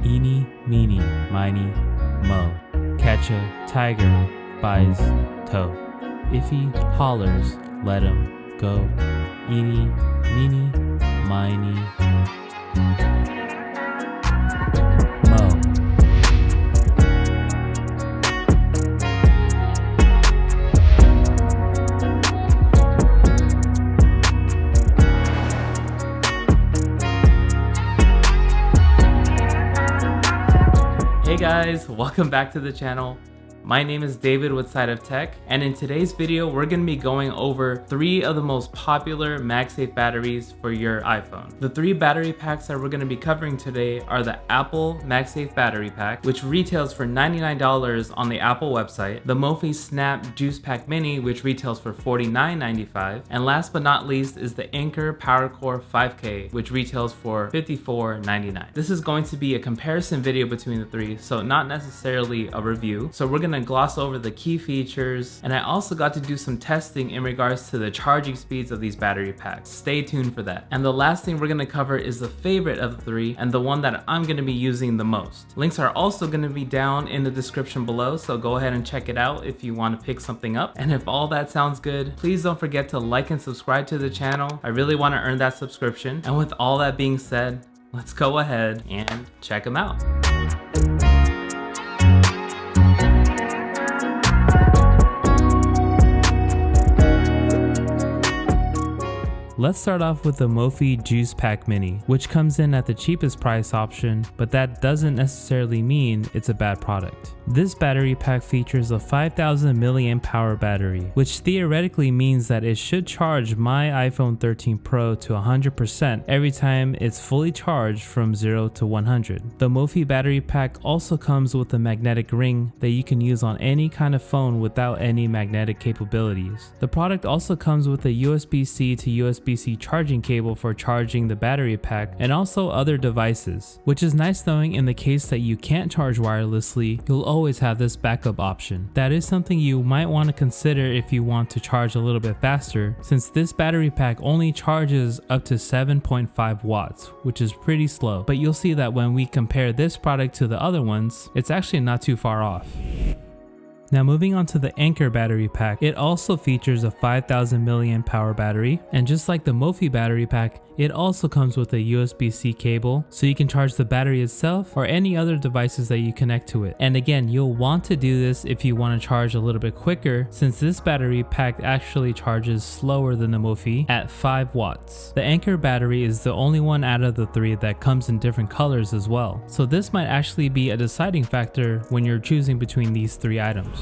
Eeny, meeny, miny, mo. Catch a tiger by his toe. If he hollers, let him go. Eeny, meeny, miny, mo. Hey guys, welcome back to the channel. My name is David with Side of Tech, and in today's video we're going to be going over 3 of the most popular MagSafe batteries for your iPhone. The 3 battery packs that we're going to be covering today are the Apple MagSafe Battery Pack, which retails for $99 on the Apple website, the Mophie Snap Juice Pack Mini, which retails for $49.95, and last but not least is the Anker Powercore 5K, which retails for $54.99. This is going to be a comparison video between the 3, so not necessarily a review. So we're going to gloss over the key features, and I also got to do some testing in regards to the charging speeds of these battery packs. Stay tuned for that. And the last thing we're going to cover is the favorite of the 3 and the one that I'm going to be using the most. Links are also going to be down in the description below, so go ahead and check it out if you want to pick something up. And if all that sounds good, please don't forget to like and subscribe to the channel. I really want to earn that subscription. And with all that being said, let's go ahead and check them out. Let's start off with the Mophie Juice Pack Mini, which comes in at the cheapest price option, but that doesn't necessarily mean it's a bad product. This battery pack features a 5000 mAh battery, which theoretically means that it should charge my iPhone 13 Pro to 100% every time it's fully charged from 0 to 100. The Mophie battery pack also comes with a magnetic ring that you can use on any kind of phone without any magnetic capabilities. The product also comes with a USB-C to USB-C charging cable for charging the battery pack and also other devices, which is nice knowing in the case that you can't charge wirelessly, you'll always have this backup option. That is something you might want to consider if you want to charge a little bit faster, since this battery pack only charges up to 7.5 watts, which is pretty slow, but you'll see that when we compare this product to the other ones, it's actually not too far off. Now moving on to the Anker battery pack, it also features a 5000 mAh battery, and just like the Mophie battery pack, it also comes with a USB-C cable, so you can charge the battery itself or any other devices that you connect to it. And again, you'll want to do this if you want to charge a little bit quicker, since this battery pack actually charges slower than the Mophie at 5 watts. The Anker battery is the only one out of the 3 that comes in different colors as well, so this might actually be a deciding factor when you're choosing between these 3 items.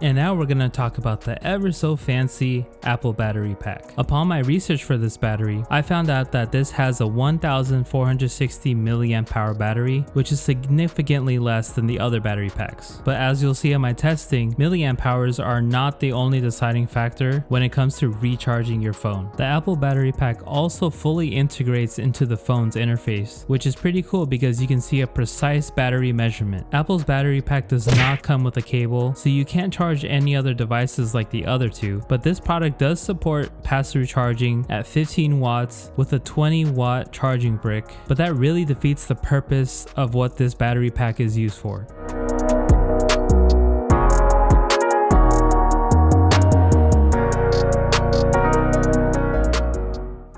And now we're going to talk about the ever so fancy Apple battery pack. Upon my research for this battery, I found out that this has a 1460 mAh battery, which is significantly less than the other battery packs. But as you'll see in my testing, milliamp hours are not the only deciding factor when it comes to recharging your phone. The Apple battery pack also fully integrates into the phone's interface, which is pretty cool because you can see a precise battery measurement. Apple's battery pack does not come with a cable, so you can't charge any other devices like the other 2, but this product does support pass-through charging at 15 watts with a 20 watt charging brick, but that really defeats the purpose of what this battery pack is used for.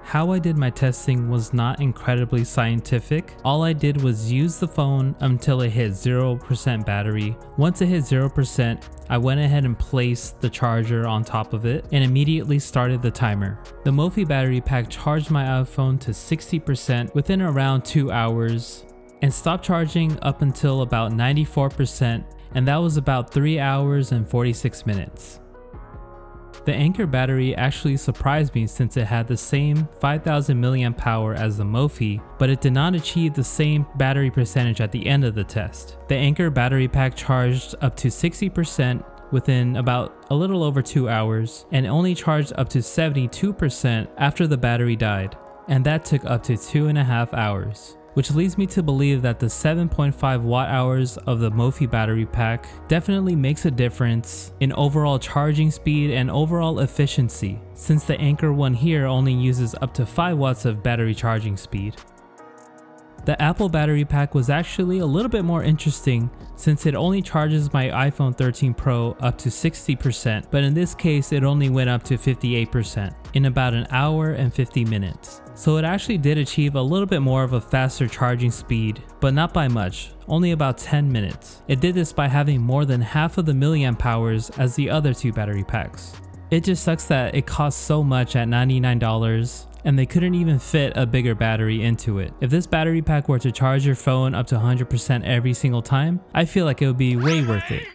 How I did my testing was not incredibly scientific. All I did was use the phone until it hit 0% battery. Once it hit 0%, I went ahead and placed the charger on top of it and immediately started the timer. The Mophie battery pack charged my iPhone to 60% within around 2 hours and stopped charging up until about 94%, and that was about 3 hours and 46 minutes. The Anker battery actually surprised me since it had the same 5000 mAh as the Mophie, but it did not achieve the same battery percentage at the end of the test. The Anker battery pack charged up to 60% within about a little over 2 hours and only charged up to 72% after the battery died, and that took up to 2.5 hours. which leads me to believe that the 7.5 watt hours of the Mophie battery pack definitely makes a difference in overall charging speed and overall efficiency, since the Anker one here only uses up to 5 watts of battery charging speed. The Apple battery pack was actually a little bit more interesting since it only charges my iPhone 13 Pro up to 60%, but in this case it only went up to 58% in about an hour and 50 minutes. So it actually did achieve a little bit more of a faster charging speed, but not by much, only about 10 minutes. It did this by having more than half of the milliamp hours as the other two battery packs. It just sucks that it costs so much at $99 and they couldn't even fit a bigger battery into it. If this battery pack were to charge your phone up to 100% every single time, I feel like it would be way worth it.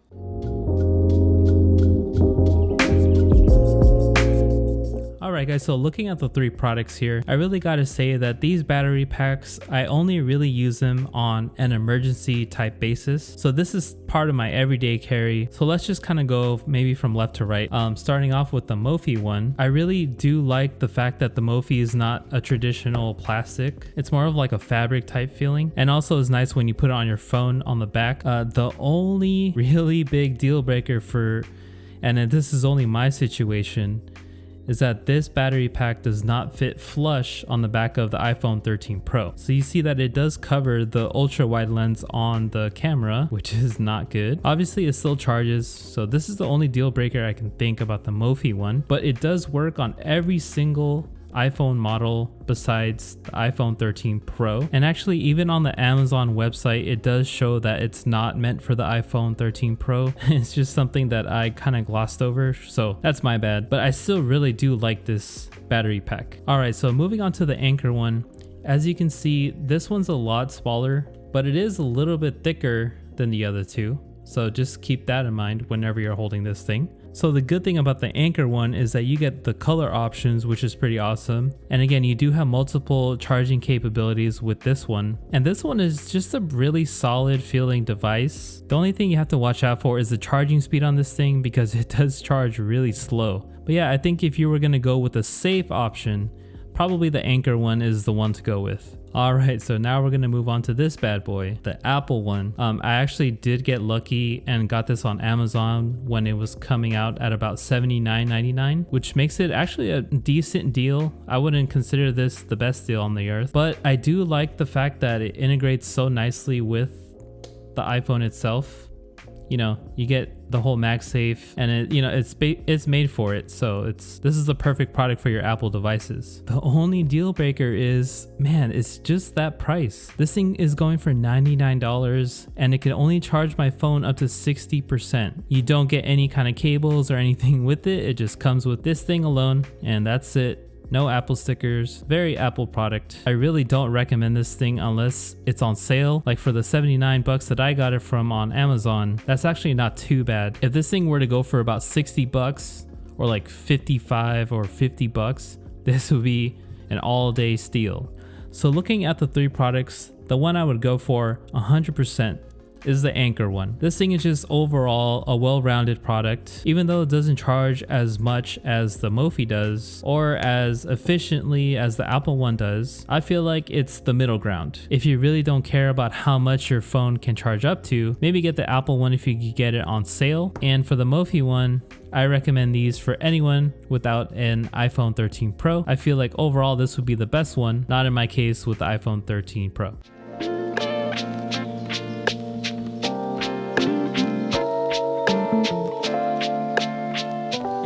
Alright guys, so looking at the three products here, I really gotta say that these battery packs, I only really use them on an emergency type basis. So this is part of my everyday carry. So let's just kind of go maybe from left to right. Starting off with the Mophie one, I really do like the fact that the Mophie is not a traditional plastic. It's more of like a fabric type feeling, and also is nice when you put it on your phone on the back. The only really big deal breaker and this is only my situation, is that this battery pack does not fit flush on the back of the iPhone 13 Pro. So you see that it does cover the ultra wide lens on the camera, which is not good. Obviously it still charges, so this is the only deal breaker I can think about the Mophie one, but it does work on every single iPhone model besides the iPhone 13 Pro. And actually even on the Amazon website it does show that it's not meant for the iPhone 13 Pro. It's just something that I kind of glossed over, so that's my bad, but I still really do like this battery pack. Alright, so moving on to the Anker one. As you can see, this one's a lot smaller, but it is a little bit thicker than the other two, so just keep that in mind whenever you're holding this thing. So the good thing about the Anker one is that you get the color options, which is pretty awesome. And again, you do have multiple charging capabilities with this one. And this one is just a really solid feeling device. The only thing you have to watch out for is the charging speed on this thing, because it does charge really slow. But yeah, I think if you were gonna go with a safe option, probably the Anker one is the one to go with. Alright, so now we're gonna move on to this bad boy, the Apple one. I actually did get lucky and got this on Amazon when it was coming out at about $79.99, which makes it actually a decent deal. I wouldn't consider this the best deal on the earth, but I do like the fact that it integrates so nicely with the iPhone itself. You know, you get the whole MagSafe, and it's made for it, so this is the perfect product for your Apple devices. The only deal breaker is, man, it's just that price. This thing is going for $99 and it can only charge my phone up to 60%. You don't get any kind of cables or anything with it. It just comes with this thing alone, and that's it. No Apple stickers, very Apple product. I really don't recommend this thing unless it's on sale. Like for the 79 bucks that I got it from on Amazon, that's actually not too bad. If this thing were to go for about 60 bucks or like 55 or 50 bucks, this would be an all-day steal. So looking at the three products, the one I would go for 100% is the Anker one. This thing is just overall a well-rounded product. Even though it doesn't charge as much as the Mophie does or as efficiently as the Apple one does, I feel like it's the middle ground. If you really don't care about how much your phone can charge up to, maybe get the Apple one if you could get it on sale. And for the Mophie one, I recommend these for anyone without an iPhone 13 Pro. I feel like overall this would be the best one, not in my case with the iPhone 13 Pro.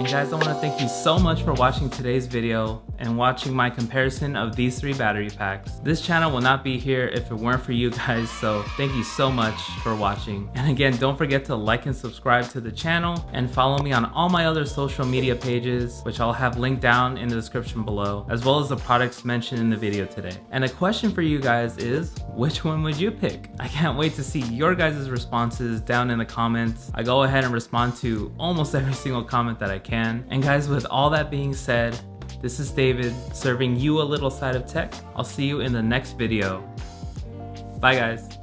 Guys, I want to thank you so much for watching today's video and watching my comparison of these three battery packs. This channel will not be here if it weren't for you guys, so thank you so much for watching. And again, don't forget to like and subscribe to the channel and follow me on all my other social media pages, which I'll have linked down in the description below, as well as the products mentioned in the video today. And a question for you guys is, which one would you pick? I can't wait to see your guys' responses down in the comments. I go ahead and respond to almost every single comment that I can. And guys, with all that being said, this is David serving you a little side of tech. I'll see you in the next video. Bye guys.